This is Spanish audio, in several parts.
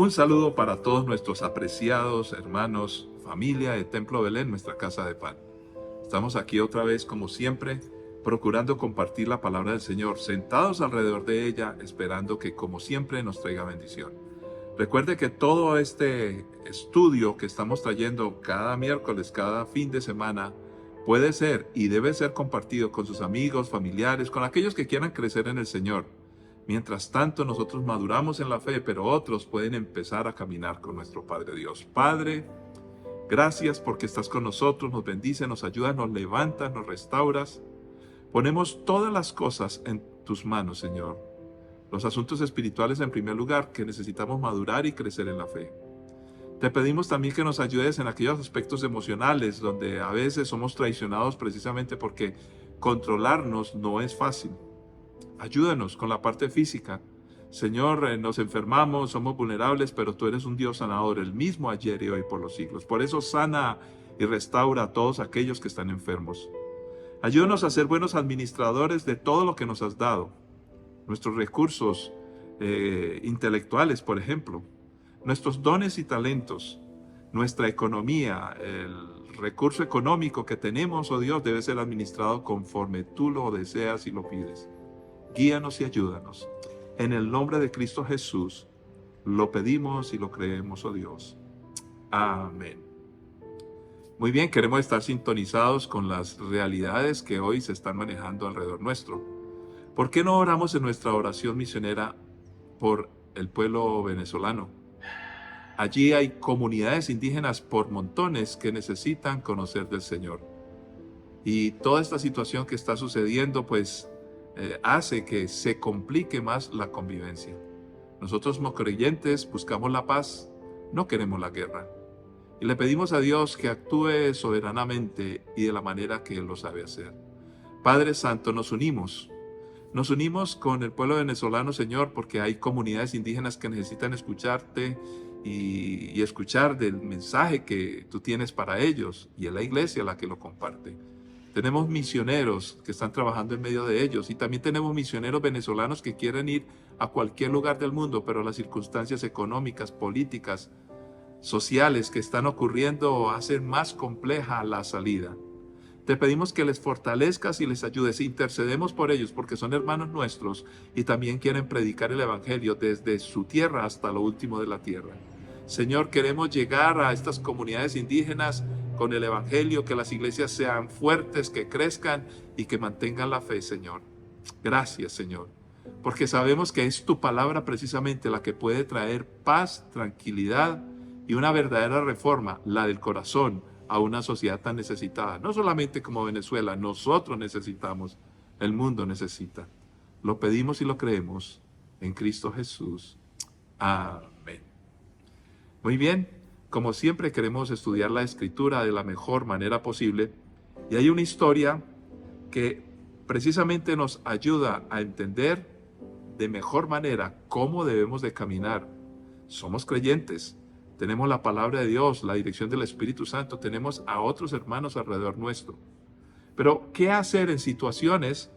Un saludo para todos nuestros apreciados hermanos, familia de Templo Belén, nuestra casa de pan. Estamos aquí otra vez, como siempre, procurando compartir la palabra del Señor, sentados alrededor de ella, esperando que, como siempre, nos traiga bendición. Recuerde que todo este estudio que estamos trayendo cada miércoles, cada fin de semana, puede ser y debe ser compartido con sus amigos, familiares, con aquellos que quieran crecer en el Señor. Mientras tanto, nosotros maduramos en la fe, pero otros pueden empezar a caminar con nuestro Padre Dios. Padre, gracias porque estás con nosotros, nos bendices, nos ayudas, nos levantas, nos restauras. Ponemos todas las cosas en tus manos, Señor. Los asuntos espirituales en primer lugar, que necesitamos madurar y crecer en la fe. Te pedimos también que nos ayudes en aquellos aspectos emocionales, donde a veces somos traicionados precisamente porque controlarnos no es fácil. Ayúdanos con la parte física. Señor, nos enfermamos, somos vulnerables, pero tú eres un Dios sanador, el mismo ayer y hoy por los siglos. Por eso sana y restaura a todos aquellos que están enfermos. Ayúdanos a ser buenos administradores de todo lo que nos has dado. Nuestros recursos intelectuales, por ejemplo. Nuestros dones y talentos. Nuestra economía, el recurso económico que tenemos, oh Dios, debe ser administrado conforme tú lo deseas y lo pides. Guíanos y ayúdanos. En el nombre de Cristo Jesús, lo pedimos y lo creemos, oh Dios. Amén. Muy bien, queremos estar sintonizados con las realidades que hoy se están manejando alrededor nuestro. ¿Por qué no oramos en nuestra oración misionera por el pueblo venezolano? Allí hay comunidades indígenas por montones que necesitan conocer del Señor. Y toda esta situación que está sucediendo, pues, hace que se complique más la convivencia. Nosotros como creyentes buscamos la paz, no queremos la guerra. Y le pedimos a Dios que actúe soberanamente y de la manera que Él lo sabe hacer. Padre Santo, nos unimos con el pueblo venezolano, Señor, porque hay comunidades indígenas que necesitan escucharte y escuchar del mensaje que tú tienes para ellos, y es la iglesia la que lo comparte. Tenemos misioneros que están trabajando en medio de ellos, y también tenemos misioneros venezolanos que quieren ir a cualquier lugar del mundo, pero las circunstancias económicas, políticas, sociales que están ocurriendo hacen más compleja la salida. Te pedimos que les fortalezcas y les ayudes. Intercedemos por ellos porque son hermanos nuestros y también quieren predicar el evangelio desde su tierra hasta lo último de la tierra. Señor, queremos llegar a estas comunidades indígenas con el evangelio, que las iglesias sean fuertes, que crezcan y que mantengan la fe, Señor. Gracias, Señor, porque sabemos que es tu palabra precisamente la que puede traer paz, tranquilidad y una verdadera reforma, la del corazón, a una sociedad tan necesitada. No solamente como Venezuela, nosotros necesitamos, el mundo necesita. Lo pedimos y lo creemos en Cristo Jesús. Amén. Muy bien, como siempre queremos estudiar la Escritura de la mejor manera posible, y hay una historia que precisamente nos ayuda a entender de mejor manera cómo debemos de caminar. Somos creyentes, tenemos la palabra de Dios, la dirección del Espíritu Santo, tenemos a otros hermanos alrededor nuestro. Pero, ¿qué hacer en situaciones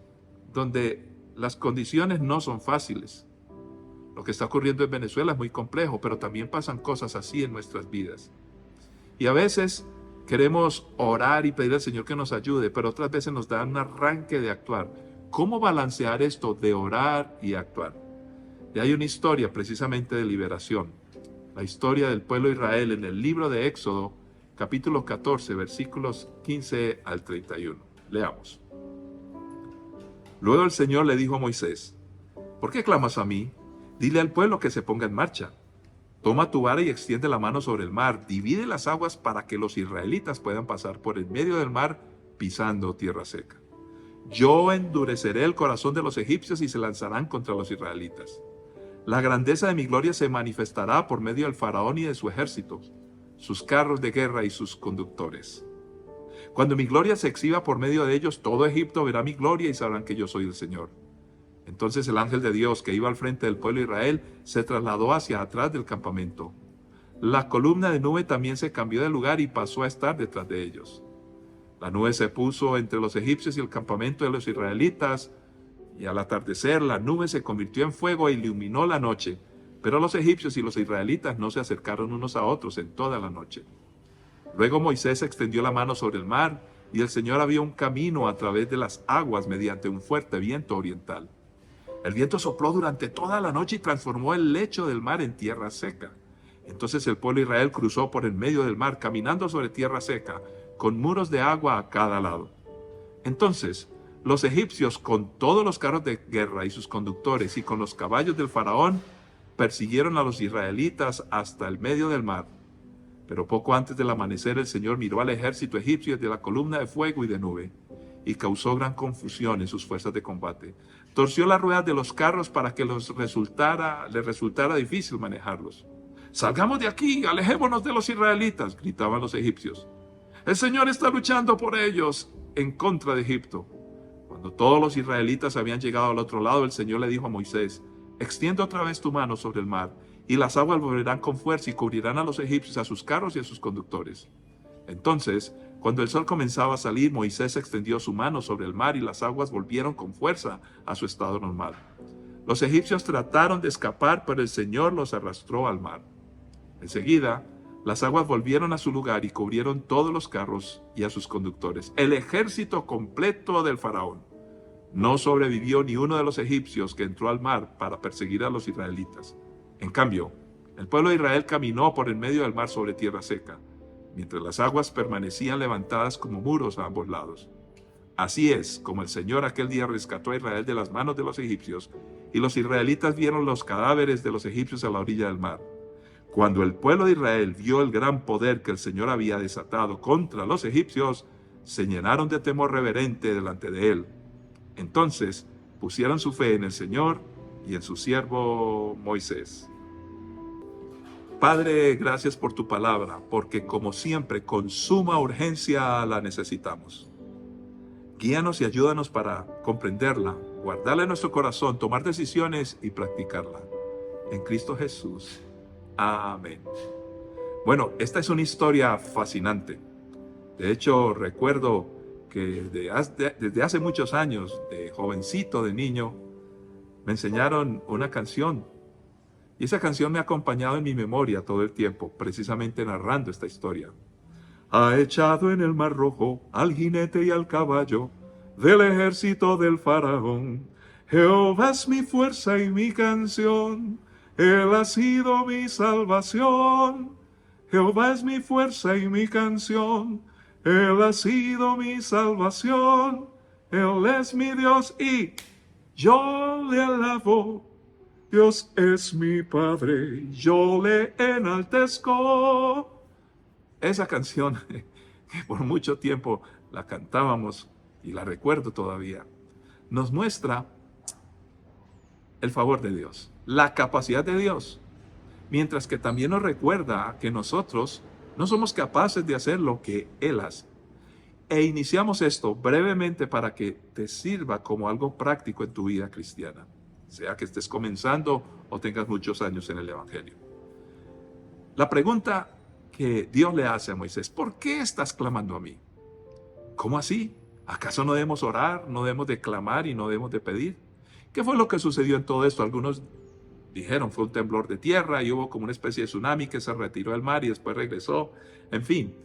donde las condiciones no son fáciles? Lo que está ocurriendo en Venezuela es muy complejo, pero también pasan cosas así en nuestras vidas. Y a veces queremos orar y pedir al Señor que nos ayude, pero otras veces nos da un arranque de actuar. ¿Cómo balancear esto de orar y actuar? Y hay una historia precisamente de liberación. La historia del pueblo de Israel en el libro de Éxodo, capítulo 14, versículos 15 al 31. Leamos. Luego el Señor le dijo a Moisés: ¿por qué clamas a mí? Dile al pueblo que se ponga en marcha. Toma tu vara y extiende la mano sobre el mar. Divide las aguas para que los israelitas puedan pasar por el medio del mar pisando tierra seca. Yo endureceré el corazón de los egipcios y se lanzarán contra los israelitas. La grandeza de mi gloria se manifestará por medio del faraón y de su ejército, sus carros de guerra y sus conductores. Cuando mi gloria se exhiba por medio de ellos, todo Egipto verá mi gloria y sabrán que yo soy el Señor. Entonces el ángel de Dios que iba al frente del pueblo de Israel se trasladó hacia atrás del campamento. La columna de nube también se cambió de lugar y pasó a estar detrás de ellos. La nube se puso entre los egipcios y el campamento de los israelitas, y al atardecer la nube se convirtió en fuego e iluminó la noche. Pero los egipcios y los israelitas no se acercaron unos a otros en toda la noche. Luego Moisés extendió la mano sobre el mar, y el Señor abrió un camino a través de las aguas mediante un fuerte viento oriental. El viento sopló durante toda la noche y transformó el lecho del mar en tierra seca. Entonces el pueblo de Israel cruzó por el medio del mar, caminando sobre tierra seca, con muros de agua a cada lado. Entonces los egipcios, con todos los carros de guerra y sus conductores, y con los caballos del faraón, persiguieron a los israelitas hasta el medio del mar. Pero poco antes del amanecer el Señor miró al ejército egipcio desde la columna de fuego y de nube, y causó gran confusión en sus fuerzas de combate. Torció las ruedas de los carros para que les resultara difícil manejarlos. «¡Salgamos de aquí! ¡Alejémonos de los israelitas!», gritaban los egipcios. «El Señor está luchando por ellos en contra de Egipto». Cuando todos los israelitas habían llegado al otro lado, el Señor le dijo a Moisés: «Extiende otra vez tu mano sobre el mar, y las aguas volverán con fuerza y cubrirán a los egipcios, a sus carros y a sus conductores». Entonces, cuando el sol comenzaba a salir, Moisés extendió su mano sobre el mar y las aguas volvieron con fuerza a su estado normal. Los egipcios trataron de escapar, pero el Señor los arrastró al mar. Enseguida, las aguas volvieron a su lugar y cubrieron todos los carros y a sus conductores. El ejército completo del faraón. No sobrevivió ni uno de los egipcios que entró al mar para perseguir a los israelitas. En cambio, el pueblo de Israel caminó por el medio del mar sobre tierra seca, mientras las aguas permanecían levantadas como muros a ambos lados. Así es como el Señor aquel día rescató a Israel de las manos de los egipcios, y los israelitas vieron los cadáveres de los egipcios a la orilla del mar. Cuando el pueblo de Israel vio el gran poder que el Señor había desatado contra los egipcios, se llenaron de temor reverente delante de él. Entonces pusieron su fe en el Señor y en su siervo Moisés. Padre, gracias por tu palabra, porque como siempre, con suma urgencia la necesitamos. Guíanos y ayúdanos para comprenderla, guardarla en nuestro corazón, tomar decisiones y practicarla. En Cristo Jesús. Amén. Bueno, esta es una historia fascinante. De hecho, recuerdo que desde hace muchos años, de jovencito, de niño, me enseñaron una canción. Y esa canción me ha acompañado en mi memoria todo el tiempo, precisamente narrando esta historia. Ha echado en el mar rojo al jinete y al caballo del ejército del faraón. Jehová es mi fuerza y mi canción, Él ha sido mi salvación. Jehová es mi fuerza y mi canción, Él ha sido mi salvación. Él es mi Dios y yo le alabo. Dios es mi Padre, yo le enaltezco. Esa canción que por mucho tiempo la cantábamos y la recuerdo todavía, nos muestra el favor de Dios, la capacidad de Dios, mientras que también nos recuerda que nosotros no somos capaces de hacer lo que Él hace. E iniciamos esto brevemente para que te sirva como algo práctico en tu vida cristiana, sea que estés comenzando o tengas muchos años en el Evangelio. La pregunta que Dios le hace a Moisés: ¿por qué estás clamando a mí? ¿Cómo así? ¿Acaso no debemos orar, no debemos de clamar y no debemos de pedir? ¿Qué fue lo que sucedió en todo esto? Algunos dijeron fue un temblor de tierra y hubo como una especie de tsunami que se retiró del mar y después regresó. En fin,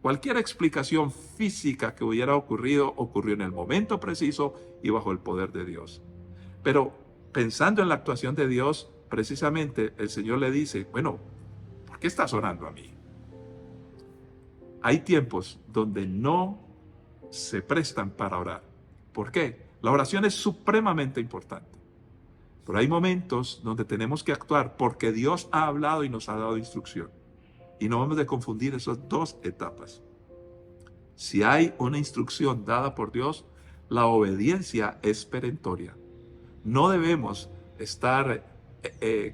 cualquier explicación física que hubiera ocurrido, ocurrió en el momento preciso y bajo el poder de Dios. Pero pensando en la actuación de Dios, precisamente el Señor le dice: bueno, ¿por qué estás orando a mí? Hay tiempos donde no se prestan para orar. ¿Por qué? La oración es supremamente importante. Pero hay momentos donde tenemos que actuar porque Dios ha hablado y nos ha dado instrucción. Y no debemos de confundir esas dos etapas. Si hay una instrucción dada por Dios, la obediencia es perentoria. No debemos estar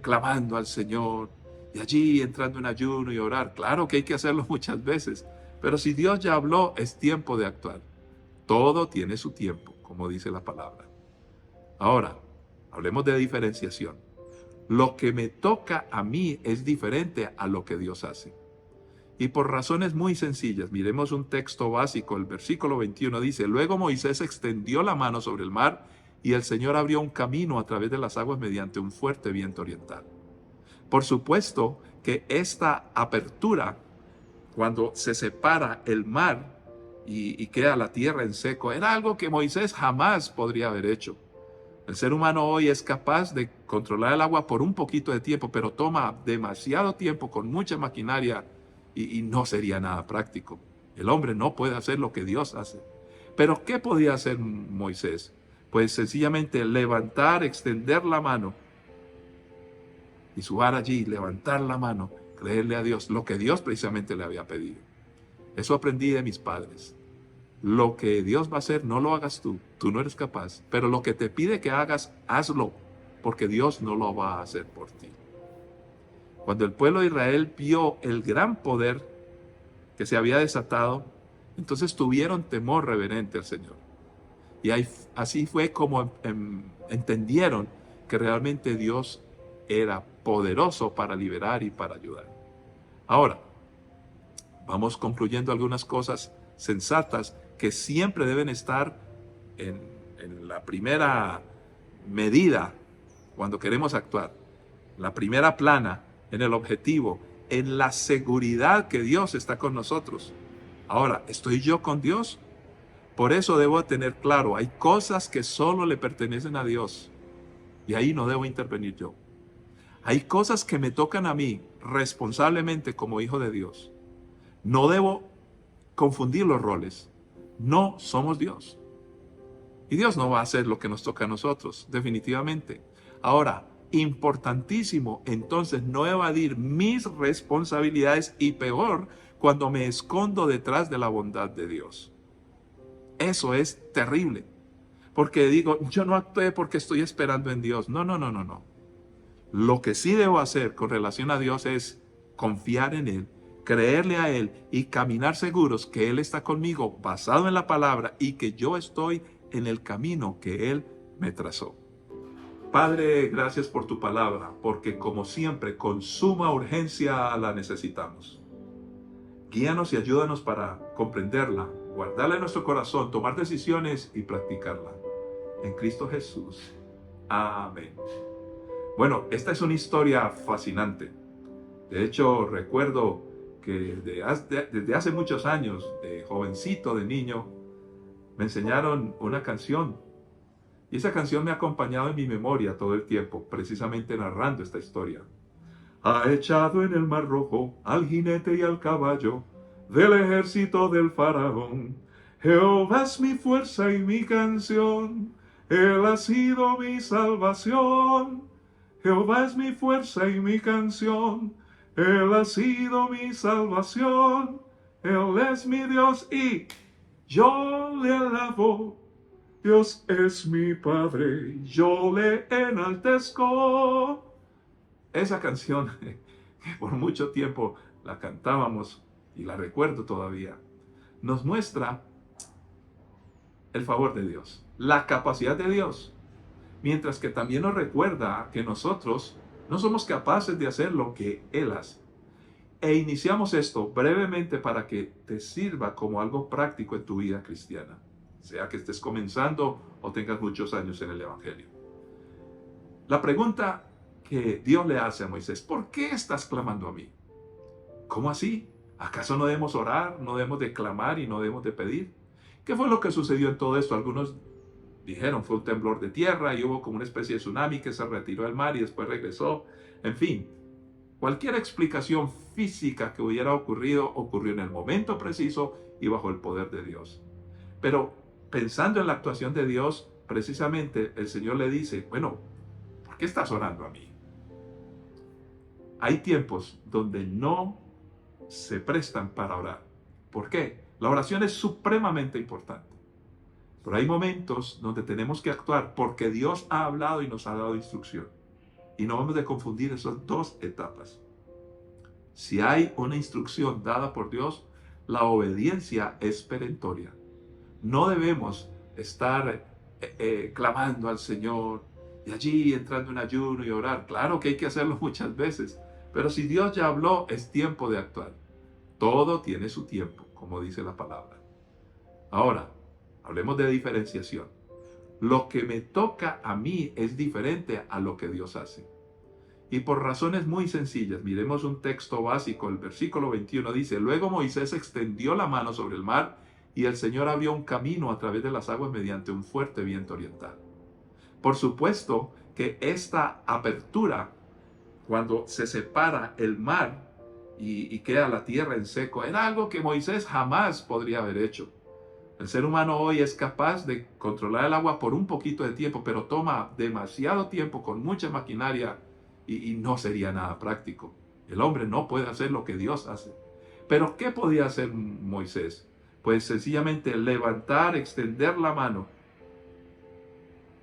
clamando al Señor y allí entrando en ayuno y orar. Claro que hay que hacerlo muchas veces, pero si Dios ya habló, es tiempo de actuar. Todo tiene su tiempo, como dice la palabra. Ahora, hablemos de diferenciación. Lo que me toca a mí es diferente a lo que Dios hace. Y por razones muy sencillas, miremos un texto básico. El versículo 21 dice: luego Moisés extendió la mano sobre el mar y el Señor abrió un camino a través de las aguas mediante un fuerte viento oriental. Por supuesto que esta apertura, cuando se separa el mar y queda la tierra en seco, era algo que Moisés jamás podría haber hecho. El ser humano hoy es capaz de controlar el agua por un poquito de tiempo, pero toma demasiado tiempo con mucha maquinaria y no sería nada práctico. El hombre no puede hacer lo que Dios hace. Pero ¿qué podía hacer Moisés? Pues sencillamente levantar, extender la mano y subar allí, levantar la mano, creerle a Dios lo que Dios precisamente le había pedido. Eso aprendí de mis padres. Lo que Dios va a hacer, no lo hagas tú no eres capaz, pero lo que te pide que hagas, hazlo, porque Dios no lo va a hacer por ti. Cuando el pueblo de Israel vio el gran poder que se había desatado, entonces tuvieron temor reverente al Señor. Y así fue como entendieron que realmente Dios era poderoso para liberar y para ayudar. Ahora, vamos concluyendo algunas cosas sensatas que siempre deben estar en la primera medida cuando queremos actuar. La primera plana, en el objetivo, en la seguridad que Dios está con nosotros. Ahora, ¿estoy yo con Dios? Por eso debo tener claro, hay cosas que solo le pertenecen a Dios y ahí no debo intervenir yo. Hay cosas que me tocan a mí responsablemente como hijo de Dios. No debo confundir los roles. No somos Dios. Y Dios no va a hacer lo que nos toca a nosotros, definitivamente. Ahora, importantísimo, entonces no evadir mis responsabilidades y peor, cuando me escondo detrás de la bondad de Dios. Eso es terrible. Porque digo, yo no actué porque estoy esperando en Dios. No, no, no, no, no. Lo que sí debo hacer con relación a Dios es confiar en Él, creerle a Él y caminar seguros que Él está conmigo basado en la palabra y que yo estoy en el camino que Él me trazó. Padre, gracias por tu palabra, porque como siempre, con suma urgencia la necesitamos. Guíanos y ayúdanos para comprenderla, guardarla en nuestro corazón, tomar decisiones y practicarla. En Cristo Jesús. Amén. Bueno, esta es una historia fascinante. De hecho, recuerdo que desde hace muchos años, de jovencito, de niño, me enseñaron una canción. Y esa canción me ha acompañado en mi memoria todo el tiempo, precisamente narrando esta historia. Ha echado en el mar rojo al jinete y al caballo del ejército del faraón. Jehová es mi fuerza y mi canción, Él ha sido mi salvación. Jehová es mi fuerza y mi canción, Él ha sido mi salvación. Él es mi Dios y yo le alabo. Dios es mi Padre, yo le enaltezco. Esa canción, que por mucho tiempo la cantábamos y la recuerdo todavía, nos muestra el favor de Dios, la capacidad de Dios, mientras que también nos recuerda que nosotros no somos capaces de hacer lo que Él hace. E iniciamos esto brevemente para que te sirva como algo práctico en tu vida cristiana, sea que estés comenzando o tengas muchos años en el Evangelio. La pregunta que Dios le hace a Moisés: ¿por qué estás clamando a mí? ¿Cómo así? ¿Acaso no debemos orar, no debemos de clamar y no debemos de pedir? ¿Qué fue lo que sucedió en todo esto? Algunos dijeron fue un temblor de tierra y hubo como una especie de tsunami que se retiró al mar y después regresó. En fin, cualquier explicación física que hubiera ocurrido, ocurrió en el momento preciso y bajo el poder de Dios. Pero pensando en la actuación de Dios, precisamente el Señor le dice: bueno, ¿por qué estás orando a mí? Hay tiempos donde no se prestan para orar. ¿Por qué? La oración es supremamente importante. Pero hay momentos donde tenemos que actuar porque Dios ha hablado y nos ha dado instrucción. Y no vamos a confundir esas dos etapas. Si hay una instrucción dada por Dios, la obediencia es perentoria. No debemos estar clamando al Señor y allí entrando en ayuno y orar. Claro que hay que hacerlo muchas veces, pero si Dios ya habló, es tiempo de actuar. Todo tiene su tiempo, como dice la palabra. Ahora, hablemos de diferenciación. Lo que me toca a mí es diferente a lo que Dios hace. Y por razones muy sencillas, miremos un texto básico, el versículo 21 dice, luego Moisés extendió la mano sobre el mar y el Señor abrió un camino a través de las aguas mediante un fuerte viento oriental. Por supuesto que esta apertura, cuando se separa el mar y queda la tierra en seco, era algo que Moisés jamás podría haber hecho. El ser humano hoy es capaz de controlar el agua por un poquito de tiempo, pero toma demasiado tiempo con mucha maquinaria y no sería nada práctico. El hombre no puede hacer lo que Dios hace. Pero ¿qué podía hacer Moisés? Pues sencillamente levantar, extender la mano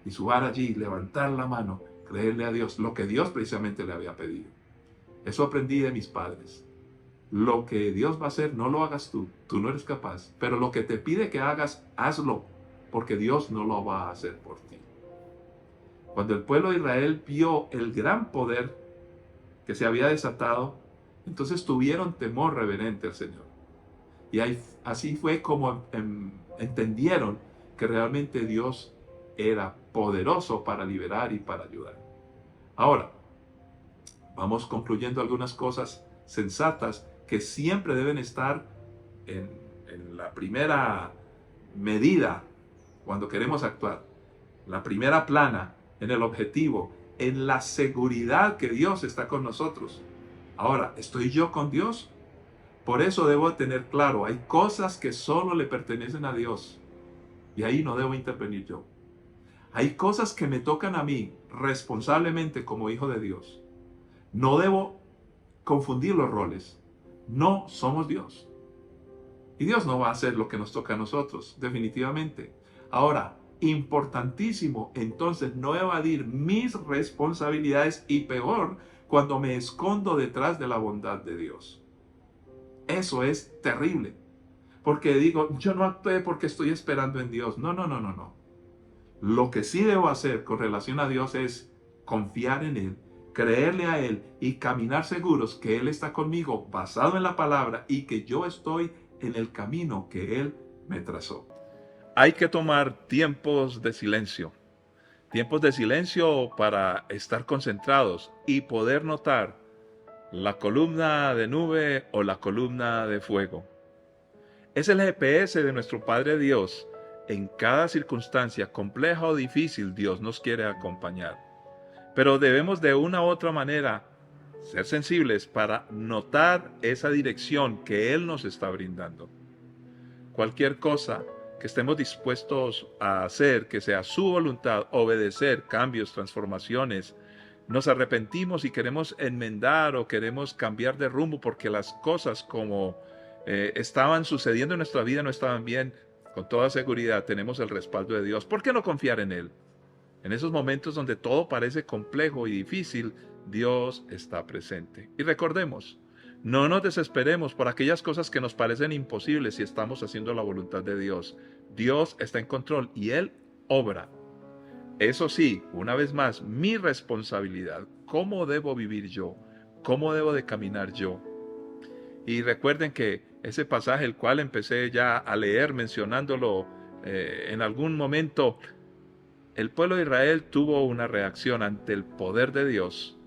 y subar allí, levantar la mano, creerle a Dios lo que Dios precisamente le había pedido. Eso aprendí de mis padres. Lo que Dios va a hacer, no lo hagas tú no eres capaz, pero lo que te pide que hagas, hazlo, porque Dios no lo va a hacer por ti. Cuando el pueblo de Israel vio el gran poder que se había desatado, entonces tuvieron temor reverente al Señor. Y así fue como entendieron que realmente Dios era poderoso para liberar y para ayudar. Ahora, vamos concluyendo algunas cosas sensatas que siempre deben estar en la primera medida cuando queremos actuar. La primera plana, en el objetivo, en la seguridad que Dios está con nosotros. Ahora, ¿estoy yo con Dios? Por eso debo tener claro, hay cosas que solo le pertenecen a Dios. Y ahí no debo intervenir yo. Hay cosas que me tocan a mí responsablemente como hijo de Dios. No debo confundir los roles. No somos Dios. Y Dios no va a hacer lo que nos toca a nosotros, definitivamente. Ahora, importantísimo, entonces, no evadir mis responsabilidades y peor, cuando me escondo detrás de la bondad de Dios. Eso es terrible. Porque digo, yo no actué porque estoy esperando en Dios. No, no, no, no, no. Lo que sí debo hacer con relación a Dios es confiar en Él, creerle a Él y caminar seguros que Él está conmigo basado en la palabra y que yo estoy en el camino que Él me trazó. Hay que tomar tiempos de silencio para estar concentrados y poder notar la columna de nube o la columna de fuego. Es el GPS de nuestro Padre Dios. En cada circunstancia, compleja o difícil, Dios nos quiere acompañar. Pero debemos de una u otra manera ser sensibles para notar esa dirección que Él nos está brindando. Cualquier cosa que estemos dispuestos a hacer, que sea su voluntad, obedecer cambios, transformaciones, nos arrepentimos y queremos enmendar o queremos cambiar de rumbo porque las cosas como estaban sucediendo en nuestra vida no estaban bien, con toda seguridad tenemos el respaldo de Dios. ¿Por qué no confiar en Él? En esos momentos donde todo parece complejo y difícil, Dios está presente. Y recordemos, no nos desesperemos por aquellas cosas que nos parecen imposibles si estamos haciendo la voluntad de Dios. Dios está en control y Él obra. Eso sí, una vez más, mi responsabilidad. ¿Cómo debo vivir yo? ¿Cómo debo de caminar yo? Y recuerden que ese pasaje, el cual empecé ya a leer mencionándolo en algún momento, el pueblo de Israel tuvo una reacción ante el poder de Dios.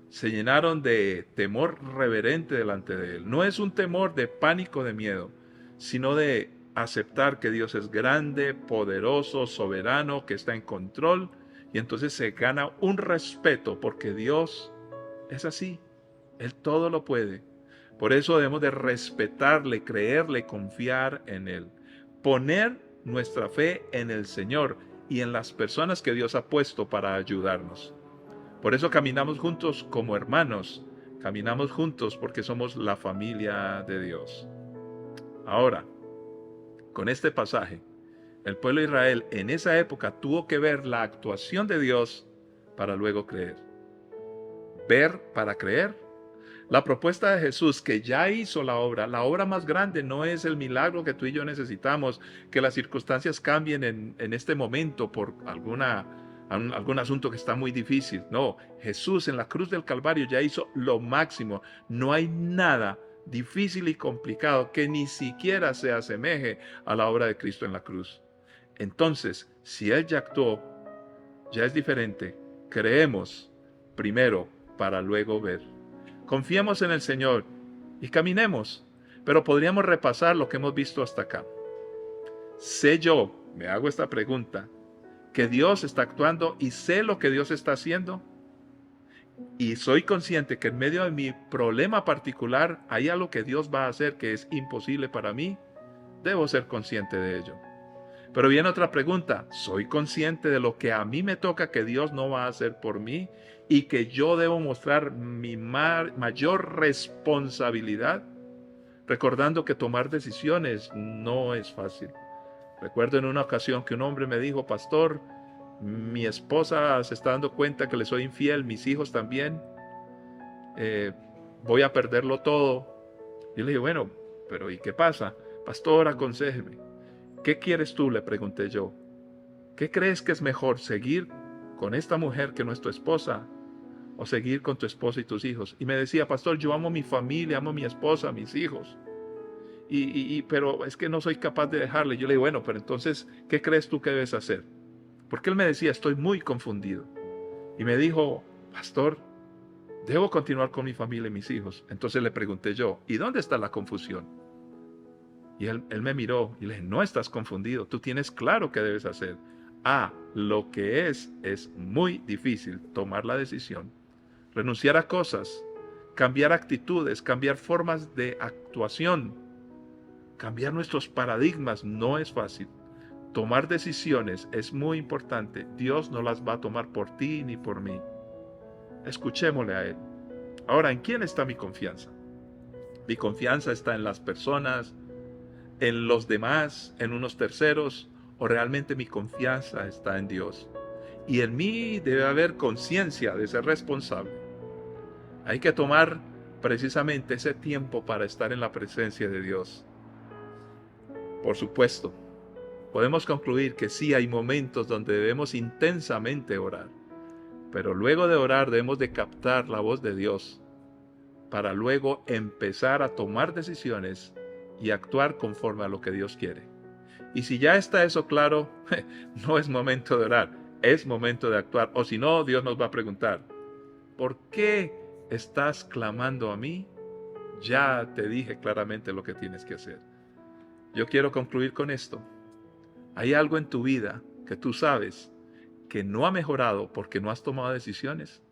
Se llenaron de temor reverente delante de Él. No es un temor de pánico, de miedo, sino de aceptar que Dios es grande, poderoso, soberano, que está en control. Y entonces se gana un respeto porque Dios es así. Él todo lo puede. Por eso debemos de respetarle, creerle, confiar en Él. Poner nuestra fe en el Señor y en las personas que Dios ha puesto para ayudarnos. Por eso caminamos juntos como hermanos. Caminamos juntos porque somos la familia de Dios. Ahora, con este pasaje, el pueblo de Israel en esa época tuvo que ver la actuación de Dios para luego creer. Ver para creer. La propuesta de Jesús, que ya hizo la obra más grande no es el milagro que tú y yo necesitamos, que las circunstancias cambien en este momento por algún asunto que está muy difícil. No, Jesús en la cruz del Calvario ya hizo lo máximo. No hay nada difícil y complicado que ni siquiera se asemeje a la obra de Cristo en la cruz. Entonces, si Él ya actuó, ya es diferente. Creemos primero para luego ver. Confiemos en el Señor y caminemos, pero podríamos repasar lo que hemos visto hasta acá. Sé yo, me hago esta pregunta, que Dios está actuando y sé lo que Dios está haciendo. Y soy consciente que en medio de mi problema particular hay algo que Dios va a hacer que es imposible para mí. Debo ser consciente de ello. Pero viene otra pregunta. ¿Soy consciente de lo que a mí me toca que Dios no va a hacer por mí y que yo debo mostrar mi mayor responsabilidad? Recordando que tomar decisiones no es fácil. Recuerdo en una ocasión que un hombre me dijo: pastor, mi esposa se está dando cuenta que le soy infiel, mis hijos también, voy a perderlo todo. Yo le dije: bueno, pero ¿y qué pasa? Pastor, aconséjeme. ¿Qué quieres tú?, le pregunté yo. ¿Qué crees que es mejor, seguir con esta mujer que no es tu esposa o seguir con tu esposa y tus hijos? Y me decía: pastor, yo amo mi familia, amo a mi esposa, a mis hijos, pero es que no soy capaz de dejarle. Yo le digo: bueno, pero entonces, ¿qué crees tú que debes hacer? Porque él me decía: estoy muy confundido. Y me dijo: pastor, debo continuar con mi familia y mis hijos. Entonces le pregunté yo: ¿y dónde está la confusión? Y él me miró y le dije: no estás confundido, tú tienes claro qué debes hacer. Lo que es muy difícil tomar la decisión, renunciar a cosas, cambiar actitudes, cambiar formas de actuación, cambiar nuestros paradigmas, no es fácil. Tomar decisiones es muy importante. Dios no las va a tomar por ti ni por mí. Escuchémosle a Él. Ahora, ¿en quién está mi confianza? Mi confianza está en las personas, en los demás, en unos terceros, o realmente mi confianza está en Dios. Y en mí debe haber conciencia de ser responsable. Hay que tomar precisamente ese tiempo para estar en la presencia de Dios. Por supuesto, podemos concluir que sí hay momentos donde debemos intensamente orar, pero luego de orar debemos de captar la voz de Dios para luego empezar a tomar decisiones y actuar conforme a lo que Dios quiere. Y si ya está eso claro, no es momento de orar, es momento de actuar. O si no, Dios nos va a preguntar: ¿por qué estás clamando a mí? Ya te dije claramente lo que tienes que hacer. Yo quiero concluir con esto. ¿Hay algo en tu vida que tú sabes que no ha mejorado porque no has tomado decisiones?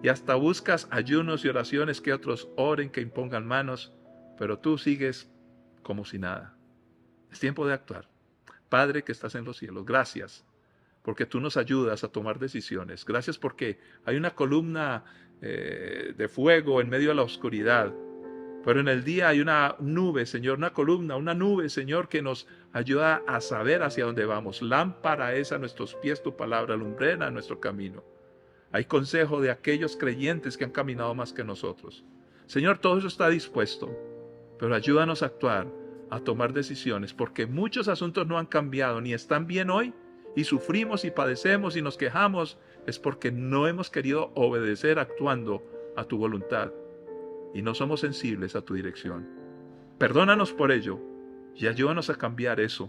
Y hasta buscas ayunos y oraciones que otros oren, que impongan manos, pero tú sigues como si nada. Es tiempo de actuar. Padre que estás en los cielos, gracias porque tú nos ayudas a tomar decisiones. Gracias porque hay una columna de fuego en medio de la oscuridad. Pero en el día hay una nube, Señor, una columna, una nube, Señor, que nos ayuda a saber hacia dónde vamos. Lámpara es a nuestros pies tu palabra, lumbrera nuestro camino. Hay consejo de aquellos creyentes que han caminado más que nosotros. Señor, todo eso está dispuesto, pero ayúdanos a actuar, a tomar decisiones, porque muchos asuntos no han cambiado ni están bien hoy, y sufrimos y padecemos y nos quejamos, es porque no hemos querido obedecer actuando a tu voluntad. Y no somos sensibles a tu dirección. Perdónanos por ello y ayúdanos a cambiar eso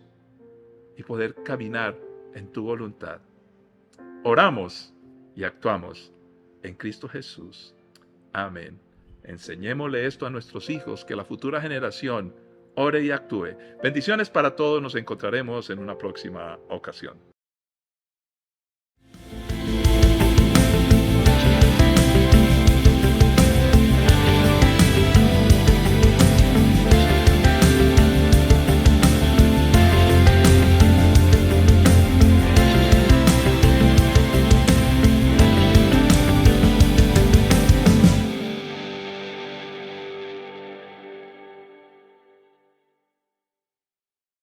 y poder caminar en tu voluntad. Oramos y actuamos en Cristo Jesús. Amén. Enseñémosle esto a nuestros hijos, que la futura generación ore y actúe. Bendiciones para todos, nos encontraremos en una próxima ocasión.